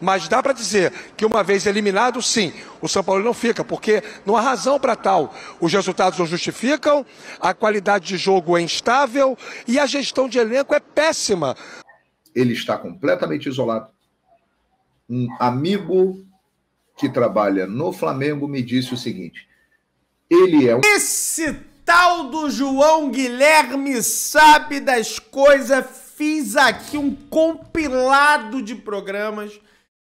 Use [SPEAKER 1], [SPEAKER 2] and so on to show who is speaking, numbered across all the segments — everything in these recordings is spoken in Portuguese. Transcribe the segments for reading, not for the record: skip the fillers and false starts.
[SPEAKER 1] Mas dá para dizer que uma vez eliminado, sim, o São Paulo não fica, porque não há razão para tal. Os resultados não justificam, a qualidade de jogo é instável e a gestão de elenco é péssima.
[SPEAKER 2] Ele está completamente isolado. Um amigo que trabalha no Flamengo me disse o seguinte: ele é um...
[SPEAKER 3] Esse tal do João Guilherme sabe das coisas. Fiz aqui um compilado de programas.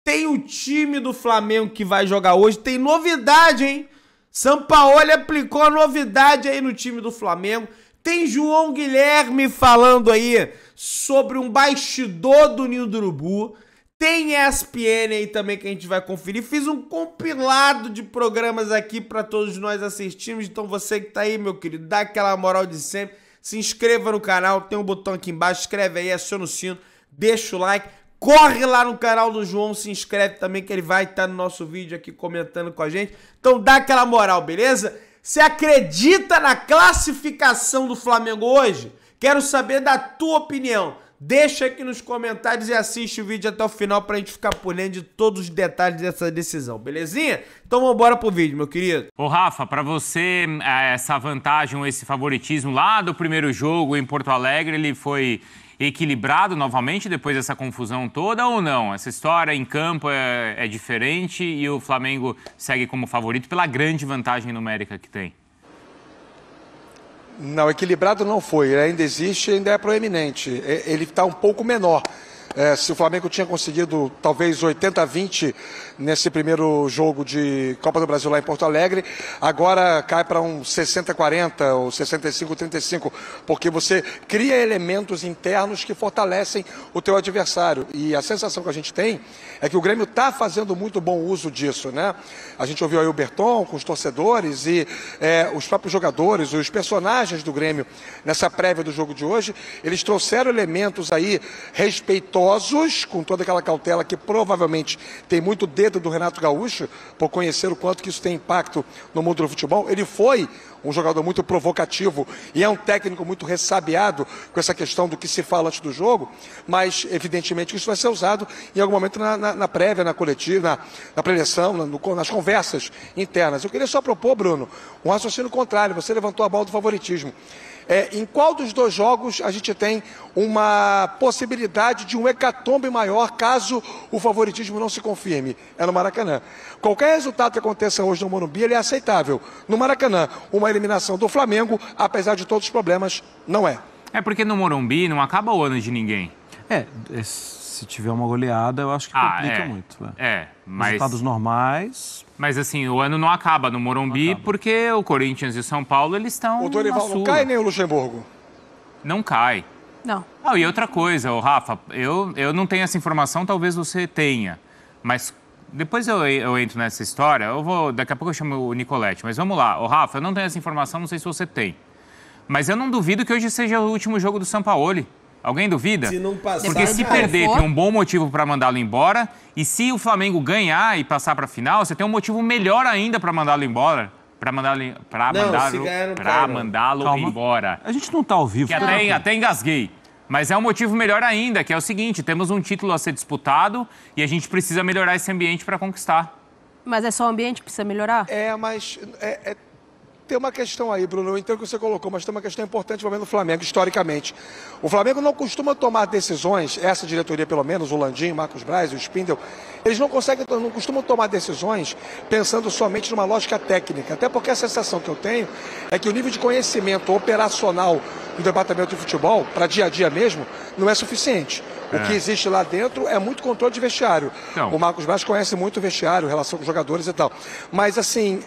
[SPEAKER 3] Tem o time do Flamengo que vai jogar hoje. Tem novidade, hein? Sampaoli aplicou a novidade aí no time do Flamengo. Tem João Guilherme falando aí sobre um bastidor do Ninho do Urubu. Tem ESPN aí também que a gente vai conferir. Fiz um compilado de programas aqui para todos nós assistirmos. Então você que tá aí, meu querido, dá aquela moral de sempre. Se inscreva no canal, tem um botão aqui embaixo, escreve aí, aciona o sino, deixa o like. Corre lá no canal do João, se inscreve também que ele vai estar no nosso vídeo aqui comentando com a gente. Então dá aquela moral, beleza? Você acredita na classificação do Flamengo hoje? Quero saber da tua opinião. Deixa aqui nos comentários e assiste o vídeo até o final pra gente ficar por dentro de todos os detalhes dessa decisão, belezinha? Então vambora pro vídeo, meu querido.
[SPEAKER 4] Ô Rafa, pra você, essa vantagem, esse favoritismo lá do primeiro jogo em Porto Alegre, ele foi equilibrado novamente depois dessa confusão toda ou não? Essa história em campo é diferente e o Flamengo segue como favorito pela grande vantagem numérica que tem?
[SPEAKER 1] Não, equilibrado não foi, ele ainda existe, ainda é proeminente, ele está um pouco menor. Se o Flamengo tinha conseguido talvez 80-20 nesse primeiro jogo de Copa do Brasil lá em Porto Alegre, agora cai para um 60-40 ou 65-35, porque você cria elementos internos que fortalecem o teu adversário. E a sensação que a gente tem é que o Grêmio está fazendo muito bom uso disso, né? A gente ouviu aí o Berton com os torcedores e os próprios jogadores, os personagens do Grêmio nessa prévia do jogo de hoje, eles trouxeram elementos aí respeitosos, com toda aquela cautela que provavelmente tem muito dedo do Renato Gaúcho, por conhecer o quanto que isso tem impacto no mundo do futebol. Ele foi um jogador muito provocativo e é um técnico muito ressabiado com essa questão do que se fala antes do jogo, mas evidentemente isso vai ser usado em algum momento na prévia, na coletiva, na preleção, nas conversas internas. Eu queria só propor, Bruno, um raciocínio contrário. Você levantou a bola do favoritismo. Em qual dos dois jogos a gente tem uma possibilidade de um hecatombe maior caso o favoritismo não se confirme? É no Maracanã. Qualquer resultado que aconteça hoje no Morumbi, ele é aceitável. No Maracanã, uma eliminação do Flamengo, apesar de todos os problemas, não é.
[SPEAKER 4] É porque no Morumbi não acaba o ano de ninguém.
[SPEAKER 5] Se tiver uma goleada, eu acho que complica muito.
[SPEAKER 4] Mas...
[SPEAKER 5] Resultados normais...
[SPEAKER 4] Mas assim, o ano não acaba no Morumbi porque o Corinthians e o São Paulo, eles estão...
[SPEAKER 1] O Dorival não cai nem o Luxemburgo?
[SPEAKER 4] Não cai.
[SPEAKER 6] Não.
[SPEAKER 4] E outra coisa, Rafa, eu não tenho essa informação, talvez você tenha. Mas depois eu entro nessa história, daqui a pouco eu chamo o Nicolete. Mas vamos lá, Rafa, eu não tenho essa informação, não sei se você tem. Mas eu não duvido que hoje seja o último jogo do Sampaoli. Alguém duvida?
[SPEAKER 3] Se não passar,
[SPEAKER 4] porque se perder, tem um bom motivo para mandá-lo embora. E se o Flamengo ganhar e passar para a final, você tem um motivo melhor ainda para mandá-lo embora. Para mandá-lo embora.
[SPEAKER 5] A gente não está ao vivo.
[SPEAKER 4] Que até engasguei. Mas é um motivo melhor ainda, que é o seguinte, temos um título a ser disputado e a gente precisa melhorar esse ambiente para conquistar.
[SPEAKER 6] Mas é só o ambiente que precisa melhorar?
[SPEAKER 1] Mas tem uma questão aí, Bruno, eu entendo o que você colocou, mas tem uma questão importante envolvendo o Flamengo, historicamente. O Flamengo não costuma tomar decisões, essa diretoria pelo menos, o Landim, o Marcos Braz, o Spindel, eles não costumam tomar decisões pensando somente numa lógica técnica, até porque a sensação que eu tenho é que o nível de conhecimento operacional do departamento de futebol, para dia a dia mesmo, não é suficiente. O que existe lá dentro é muito controle de vestiário. Não. O Marcos Braz conhece muito o vestiário, relação com os jogadores e tal. Mas assim,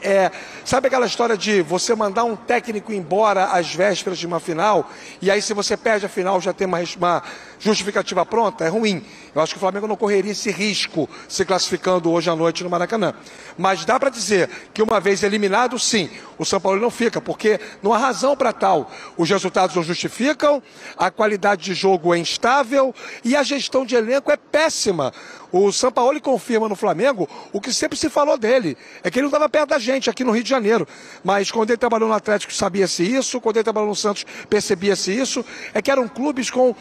[SPEAKER 1] sabe aquela história de você mandar um técnico embora às vésperas de uma final, e aí se você perde a final já tem uma justificativa pronta? É ruim. Eu acho que o Flamengo não correria esse risco se classificando hoje à noite no Maracanã. Mas dá para dizer que uma vez eliminado, sim, o São Paulo não fica, porque não há razão para tal. Os resultados não justificam, a qualidade de jogo é instável e a gestão de elenco é péssima. O Sampaoli confirma no Flamengo o que sempre se falou dele. É que ele não estava perto da gente aqui no Rio de Janeiro. Mas quando ele trabalhou no Atlético sabia-se isso, quando ele trabalhou no Santos percebia-se isso. É que eram clubes com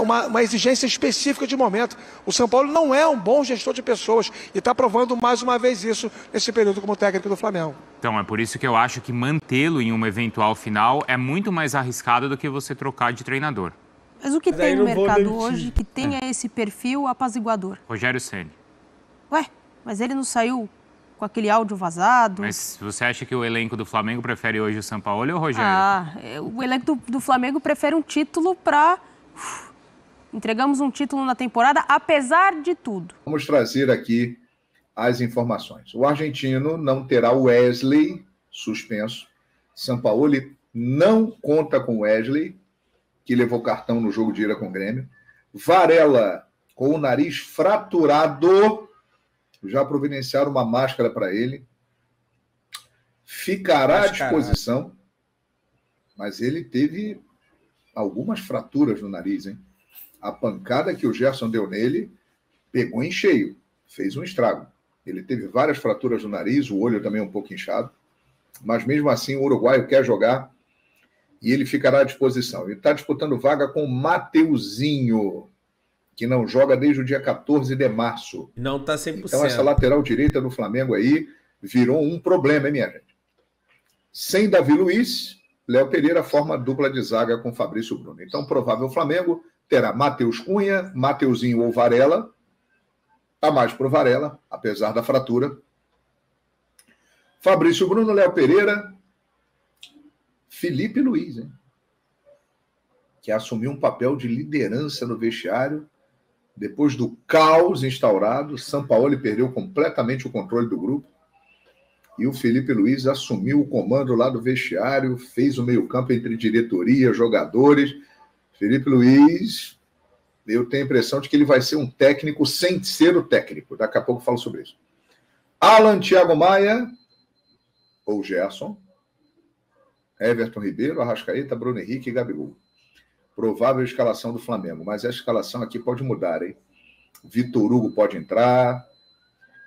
[SPEAKER 1] uma exigência específica de momento. O Sampaoli não é um bom gestor de pessoas e está provando mais uma vez isso nesse período como técnico do Flamengo.
[SPEAKER 4] Então, é por isso que eu acho que mantê-lo em uma eventual final é muito mais arriscado do que você trocar de treinador.
[SPEAKER 6] Mas o que tem no mercado hoje que tenha esse perfil apaziguador?
[SPEAKER 4] Rogério Ceni.
[SPEAKER 6] Ué, mas ele não saiu com aquele áudio vazado?
[SPEAKER 4] Mas você acha que o elenco do Flamengo prefere hoje o Sampaoli ou o Rogério?
[SPEAKER 6] O elenco do Flamengo prefere um título para... Entregamos um título na temporada, apesar de tudo.
[SPEAKER 2] Vamos trazer aqui as informações. O argentino não terá Wesley suspenso. Sampaoli não conta com Wesley, que levou cartão no jogo de ida com o Grêmio. Varela, com o nariz fraturado, já providenciaram uma máscara para ele. Ficará à disposição, mas ele teve algumas fraturas no nariz, hein? A pancada que o Gerson deu nele pegou em cheio, fez um estrago. Ele teve várias fraturas no nariz, o olho também um pouco inchado, mas mesmo assim o uruguaio quer jogar e ele ficará à disposição. Ele está disputando vaga com o Mateuzinho, que não joga desde o dia 14 de março.
[SPEAKER 3] Não está 100%.
[SPEAKER 2] Então essa lateral direita do Flamengo aí virou um problema, hein, minha gente? Sem Davi Luiz, Léo Pereira forma dupla de zaga com Fabrício Bruno. Então, provável Flamengo terá Matheus Cunha, Mateuzinho ou Varela. Está mais pro Varela, apesar da fratura. Fabrício Bruno, Léo Pereira, Felipe Luiz, hein? Que assumiu um papel de liderança no vestiário. Depois do caos instaurado, Sampaoli perdeu completamente o controle do grupo. E o Felipe Luiz assumiu o comando lá do vestiário, fez o meio-campo entre diretoria, jogadores. Felipe Luiz, eu tenho a impressão de que ele vai ser um técnico sem ser o técnico. Daqui a pouco eu falo sobre isso. Alan, Thiago Maia ou Gerson, Everton Ribeiro, Arrascaeta, Bruno Henrique e Gabigol. Provável escalação do Flamengo, mas essa escalação aqui pode mudar, hein? Vitor Hugo pode entrar,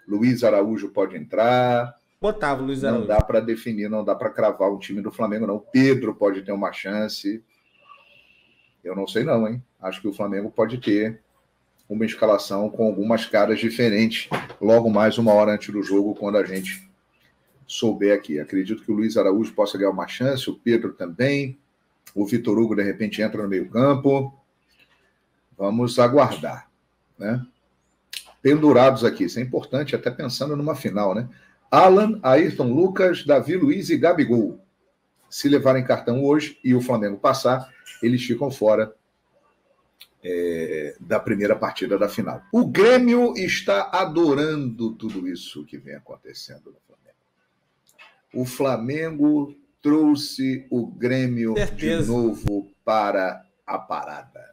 [SPEAKER 2] Luiz Araújo pode entrar.
[SPEAKER 3] Botava o Luiz Araújo.
[SPEAKER 2] Não dá para definir, não dá para cravar o time do Flamengo, não. Pedro pode ter uma chance. Eu não sei não, hein? Acho que o Flamengo pode ter uma escalação com algumas caras diferentes logo mais uma hora antes do jogo, quando a gente souber aqui. Acredito que o Luiz Araújo possa ganhar uma chance, o Pedro também. O Vitor Hugo, de repente, entra no meio-campo. Vamos aguardar, né? Pendurados aqui, isso é importante, até pensando numa final, né? Alan, Ayrton Lucas, Davi Luiz e Gabigol. Se levarem cartão hoje e o Flamengo passar, eles ficam fora da primeira partida da final. O Grêmio está adorando tudo isso que vem acontecendo no Flamengo. O Flamengo trouxe o Grêmio de novo para a parada.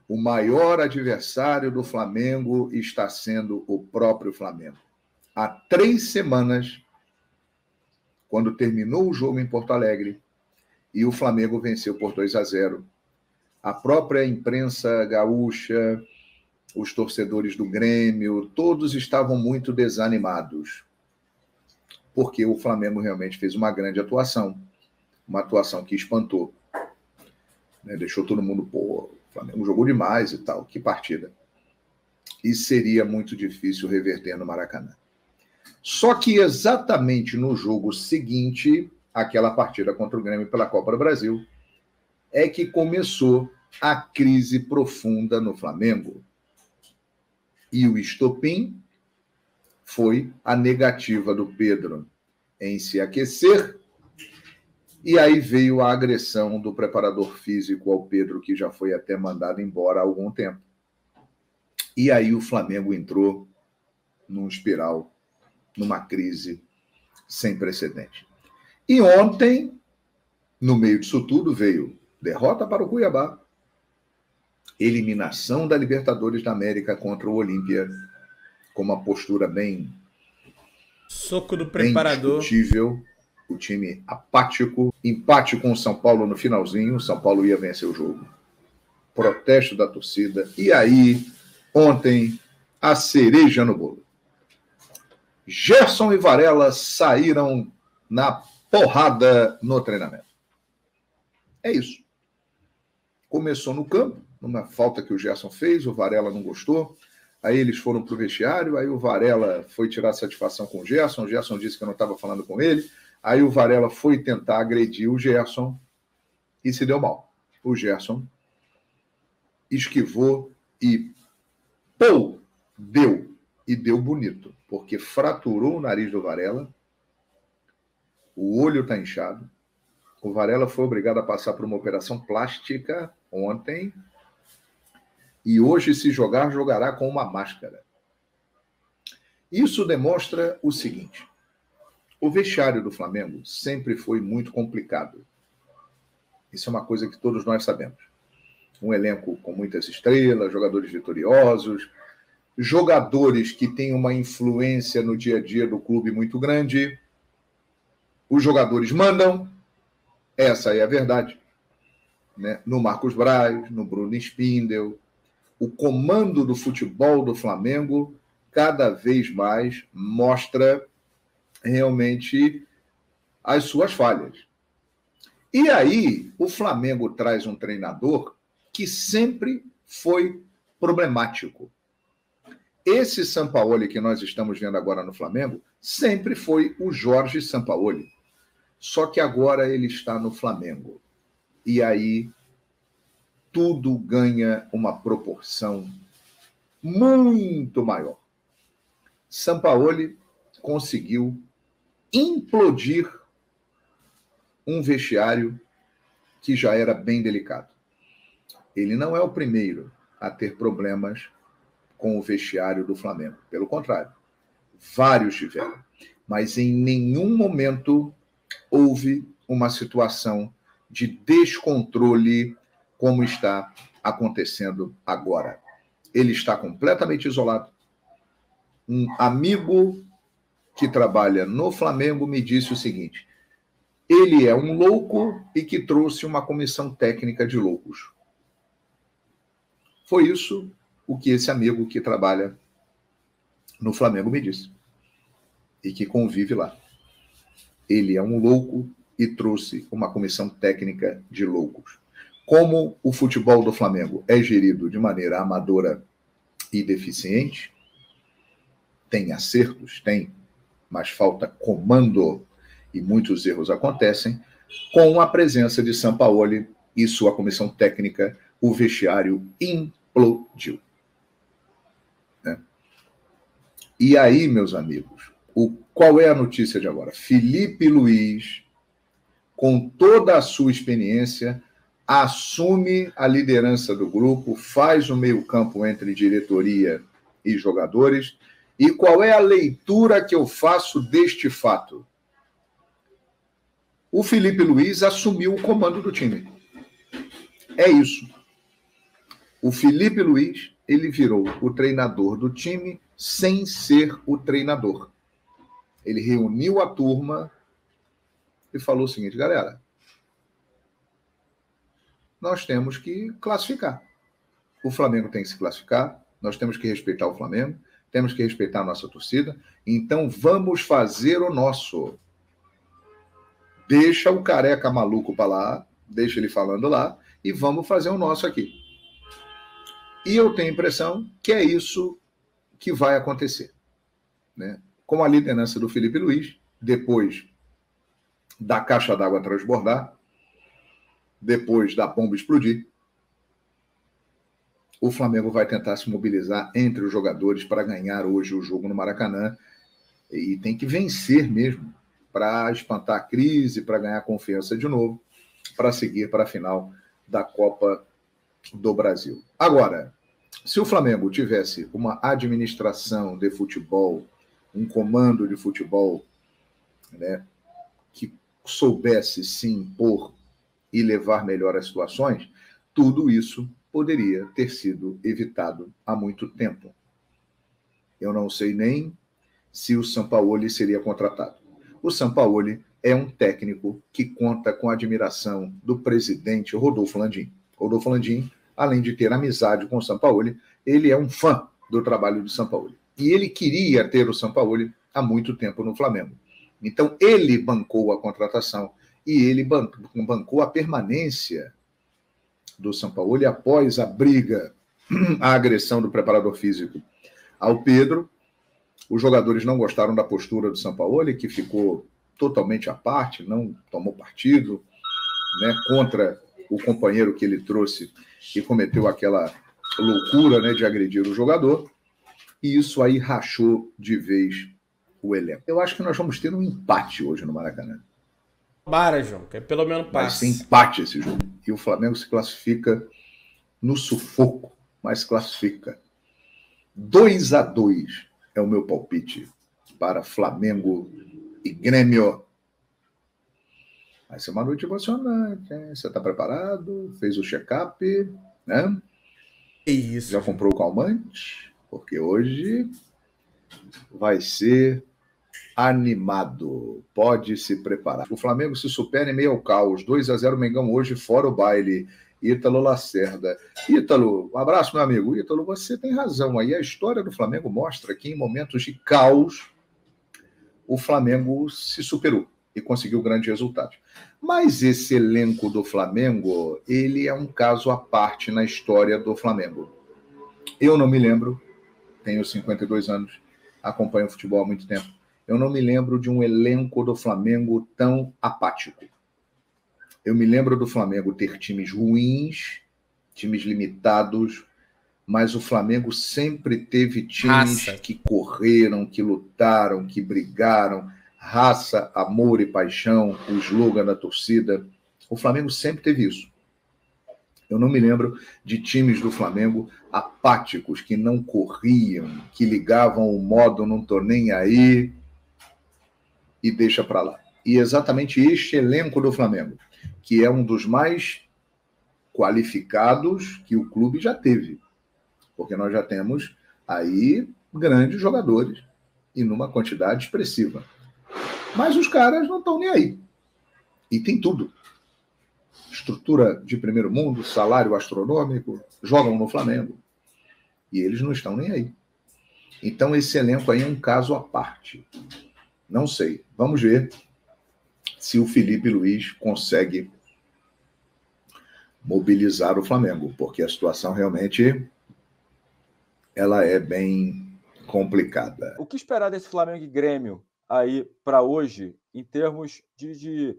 [SPEAKER 2] O maior adversário do Flamengo está sendo o próprio Flamengo. Há 3 semanas, quando terminou o jogo em Porto Alegre, e o Flamengo venceu por 2-0, a própria imprensa gaúcha, os torcedores do Grêmio, todos estavam muito desanimados, porque o Flamengo realmente fez uma grande atuação, uma atuação que espantou, né? Deixou todo mundo, pô, o Flamengo jogou demais e tal, que partida. E seria muito difícil reverter no Maracanã. Só que exatamente no jogo seguinte, aquela partida contra o Grêmio pela Copa do Brasil, é que começou a crise profunda no Flamengo. E o estopim foi a negativa do Pedro em se aquecer, e aí veio a agressão do preparador físico ao Pedro, que já foi até mandado embora há algum tempo. E aí o Flamengo entrou num espiral, numa crise sem precedente. E ontem, no meio disso tudo, veio derrota para o Cuiabá, eliminação da Libertadores da América contra o Olímpia, com uma postura bem...
[SPEAKER 3] Soco do preparador.
[SPEAKER 2] Indiscutível, o time apático, empate com o São Paulo no finalzinho, o São Paulo ia vencer o jogo. Protesto da torcida. E aí, ontem, a cereja no bolo. Gerson e Varela saíram na porrada no treinamento. É isso. Começou no campo, numa falta que o Gerson fez, o Varela não gostou. Aí eles foram para o vestiário, aí o Varela foi tirar satisfação com o Gerson disse que eu não estava falando com ele. Aí o Varela foi tentar agredir o Gerson e se deu mal. O Gerson esquivou e deu. E deu bonito, porque fraturou o nariz do Varela, o olho está inchado. O Varela foi obrigado a passar por uma operação plástica ontem e hoje, se jogar, jogará com uma máscara. Isso demonstra o seguinte: o vestiário do Flamengo sempre foi muito complicado. Isso é uma coisa que todos nós sabemos. Um elenco com muitas estrelas, jogadores vitoriosos, jogadores que têm uma influência no dia a dia do clube muito grande. Os jogadores mandam, essa é a verdade. Né? No Marcos Braz, no Bruno Spindel, o comando do futebol do Flamengo cada vez mais mostra realmente as suas falhas. E aí, o Flamengo traz um treinador que sempre foi problemático. Esse Sampaoli que nós estamos vendo agora no Flamengo sempre foi o Jorge Sampaoli. Só que agora ele está no Flamengo. E aí tudo ganha uma proporção muito maior. Sampaoli conseguiu implodir um vestiário que já era bem delicado. Ele não é o primeiro a ter problemas com o vestiário do Flamengo. Pelo contrário, vários tiveram. Mas em nenhum momento houve uma situação de descontrole como está acontecendo agora. Ele está completamente isolado. Um amigo que trabalha no Flamengo me disse o seguinte: ele é um louco e que trouxe uma comissão técnica de loucos. Foi isso o que esse amigo que trabalha no Flamengo me disse. E que convive lá. Ele é um louco e trouxe uma comissão técnica de loucos. Como o futebol do Flamengo é gerido de maneira amadora e deficiente, tem acertos, tem, mas falta comando e muitos erros acontecem, com a presença de Sampaoli e sua comissão técnica, o vestiário implodiu. Né? E aí, meus amigos, qual é a notícia de agora? Felipe Luiz, com toda a sua experiência, assume a liderança do grupo, faz o meio-campo entre diretoria e jogadores. E qual é a leitura que eu faço deste fato? O Felipe Luiz assumiu o comando do time. É isso. O Felipe Luiz, ele virou o treinador do time sem ser o treinador. Ele reuniu a turma e falou o seguinte: galera, nós temos que classificar. O Flamengo tem que se classificar, nós temos que respeitar o Flamengo, temos que respeitar a nossa torcida, então vamos fazer o nosso. Deixa o careca maluco para lá, deixa ele falando lá, e vamos fazer o nosso aqui. E eu tenho a impressão que é isso que vai acontecer. Né? Com a liderança do Felipe Luiz, depois da caixa d'água transbordar, depois da bomba explodir, o Flamengo vai tentar se mobilizar entre os jogadores para ganhar hoje o jogo no Maracanã. E tem que vencer mesmo, para espantar a crise, para ganhar confiança de novo, para seguir para a final da Copa do Brasil. Agora, se o Flamengo tivesse uma administração de futebol, um comando de futebol, né, que soubesse se impor e levar melhor as situações, tudo isso poderia ter sido evitado há muito tempo. Eu não sei nem se o Sampaoli seria contratado. O Sampaoli é um técnico que conta com a admiração do presidente Rodolfo Landim. Rodolfo Landim, além de ter amizade com o Sampaoli, ele é um fã do trabalho de Sampaoli. E ele queria ter o Sampaoli há muito tempo no Flamengo. Então, ele bancou a contratação e ele bancou a permanência do Sampaoli após a briga, a agressão do preparador físico ao Pedro. Os jogadores não gostaram da postura do Sampaoli, que ficou totalmente à parte, não tomou partido, né, contra o companheiro que ele trouxe e cometeu aquela loucura, né, de agredir o jogador. E isso aí rachou de vez o elenco. Eu acho que nós vamos ter um empate hoje no Maracanã.
[SPEAKER 3] Para, João, que é pelo menos
[SPEAKER 2] Vai
[SPEAKER 3] passe.
[SPEAKER 2] ser empate esse jogo. E o Flamengo se classifica no sufoco, mas classifica. 2-2 é o meu palpite para Flamengo e Grêmio. Vai ser uma noite emocionante, hein? Você está preparado? Fez o check-up, né?
[SPEAKER 3] É isso.
[SPEAKER 2] Já comprou o calmante? Porque hoje vai ser animado. Pode se preparar. O Flamengo se supera em meio ao caos. 2-0 Mengão hoje, fora o baile. Ítalo Lacerda. Ítalo, um abraço, meu amigo. Ítalo, você tem razão. Aí a história do Flamengo mostra que em momentos de caos o Flamengo se superou e conseguiu grandes resultados. Mas esse elenco do Flamengo, ele é um caso à parte na história do Flamengo. Eu não me lembro, tenho 52 anos, acompanho o futebol há muito tempo, eu não me lembro de um elenco do Flamengo tão apático. Eu me lembro do Flamengo ter times ruins, times limitados, mas o Flamengo sempre teve times que correram, que lutaram, que brigaram, raça, amor e paixão, o slogan da torcida. O Flamengo sempre teve isso. Eu não me lembro de times do Flamengo apáticos, que não corriam, que ligavam o modo não tô nem aí e deixa para lá. E exatamente este elenco do Flamengo, que é um dos mais qualificados que o clube já teve. Porque nós já temos aí grandes jogadores e numa quantidade expressiva. Mas os caras não estão nem aí. E tem tudo. Estrutura de primeiro mundo, salário astronômico, jogam no Flamengo. E eles não estão nem aí. Então esse elenco aí é um caso à parte. Não sei. Vamos ver se o Felipe Luiz consegue mobilizar o Flamengo, porque a situação realmente ela é bem complicada.
[SPEAKER 7] O que esperar desse Flamengo e Grêmio aí para hoje, em termos de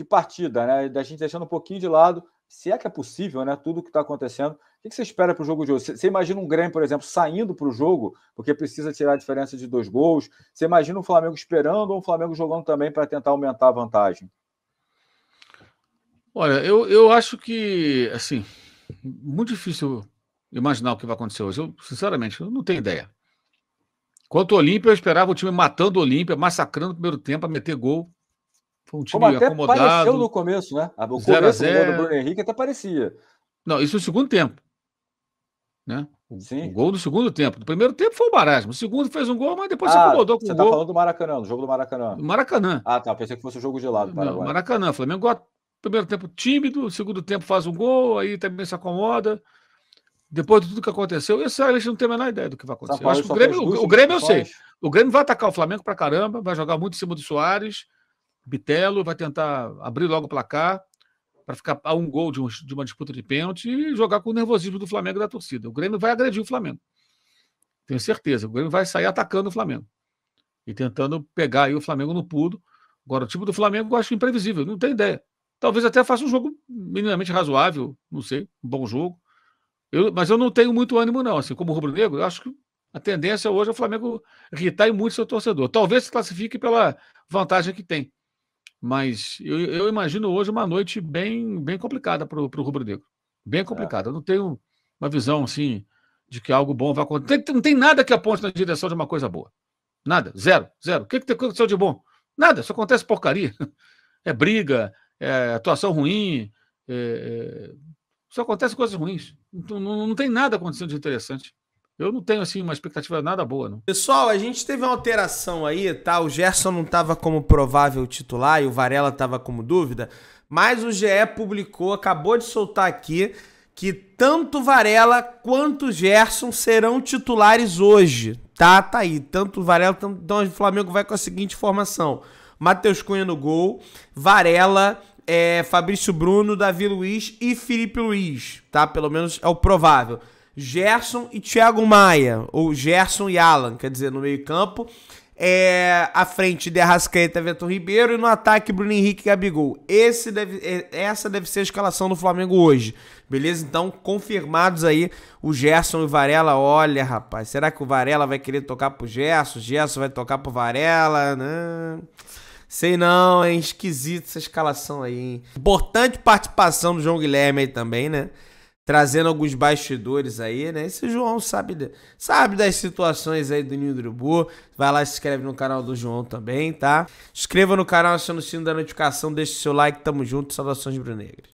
[SPEAKER 7] partida, né? Da gente deixando um pouquinho de lado, se é que é possível, né? Tudo que está acontecendo. O que você espera para o jogo de hoje? Você imagina um Grêmio, por exemplo, saindo para o jogo, porque precisa tirar a diferença de 2 gols? Você imagina um Flamengo esperando ou um Flamengo jogando também para tentar aumentar a vantagem?
[SPEAKER 8] Olha, eu acho que, assim, muito difícil imaginar o que vai acontecer hoje. Eu, sinceramente, eu não tenho ideia. Quanto ao Olímpia, eu esperava o time matando o Olímpia, massacrando o primeiro tempo, a meter gol. Foi um time
[SPEAKER 7] como até
[SPEAKER 8] acomodado.
[SPEAKER 7] Pareceu no começo, né? O começo do gol do Bruno Henrique até parecia.
[SPEAKER 8] Não, isso no segundo tempo. Né?
[SPEAKER 7] Sim.
[SPEAKER 8] O gol do segundo tempo. No primeiro tempo foi o marasmo. O segundo fez um gol, mas depois se acomodou com o gol.
[SPEAKER 7] Você tá falando do Maracanã, do jogo do Maracanã.
[SPEAKER 8] Do Maracanã.
[SPEAKER 7] Ah, tá. Pensei que fosse o jogo de lado.
[SPEAKER 8] Não, Maracanã. O Flamengo, primeiro tempo tímido, segundo tempo faz um gol, aí também se acomoda. Depois de tudo que aconteceu, eu sinceramente não tenho a menor ideia do que vai acontecer. Eu acho que o Grêmio eu sei. O Grêmio vai atacar o Flamengo pra caramba, vai jogar muito em cima do Soares, Bitelo, vai tentar abrir logo o placar para ficar a um gol de uma disputa de pênalti e jogar com o nervosismo do Flamengo e da torcida. O Grêmio vai agredir o Flamengo. Tenho certeza. O Grêmio vai sair atacando o Flamengo e tentando pegar aí o Flamengo no pulo. Agora, o time do Flamengo eu acho imprevisível, não tenho ideia. Talvez até faça um jogo minimamente razoável, não sei, um bom jogo. Mas eu não tenho muito ânimo, não. Assim, como rubro-negro, eu acho que a tendência hoje é o Flamengo irritar muito seu torcedor. Talvez se classifique pela vantagem que tem. Mas eu imagino hoje uma noite bem complicada para o rubro-negro. Bem complicada. Eu não tenho uma visão assim de que algo bom vai acontecer. Não tem nada que aponte na direção de uma coisa boa. Nada. Zero. O que aconteceu de bom? Nada. Só acontece porcaria. É briga, é atuação ruim, só acontece coisas ruins. Não tem nada acontecendo de interessante. Eu não tenho, assim, uma expectativa nada boa, não.
[SPEAKER 3] Pessoal, a gente teve uma alteração aí, tá? O Gerson não estava como provável titular e o Varela estava como dúvida, mas o GE publicou, acabou de soltar aqui, que tanto Varela quanto Gerson serão titulares hoje. Tá aí. Tanto Varela, então o Flamengo vai com a seguinte formação. Matheus Cunha no gol, Varela, Fabrício Bruno, Davi Luiz e Felipe Luiz, tá? Pelo menos é o provável. Gerson e Thiago Maia, ou Gerson e Alan, quer dizer, no meio campo. À frente de Arrascaeta, Everton Ribeiro, e no ataque Bruno Henrique e Gabigol. Essa deve ser a escalação do Flamengo hoje, beleza? Então, confirmados aí o Gerson e o Varela. Olha, rapaz, será que o Varela vai querer tocar pro Gerson? O Gerson vai tocar pro Varela? Não, sei não, hein? Esquisito essa escalação aí, hein? Importante participação do João Guilherme aí também, né? Trazendo alguns bastidores aí, né? Esse João sabe das situações aí do Ninho do Urubu. Vai lá e se inscreve no canal do João também, tá? Inscreva no canal, aciona o sino da notificação, deixa o seu like, tamo junto, saudações brunegras.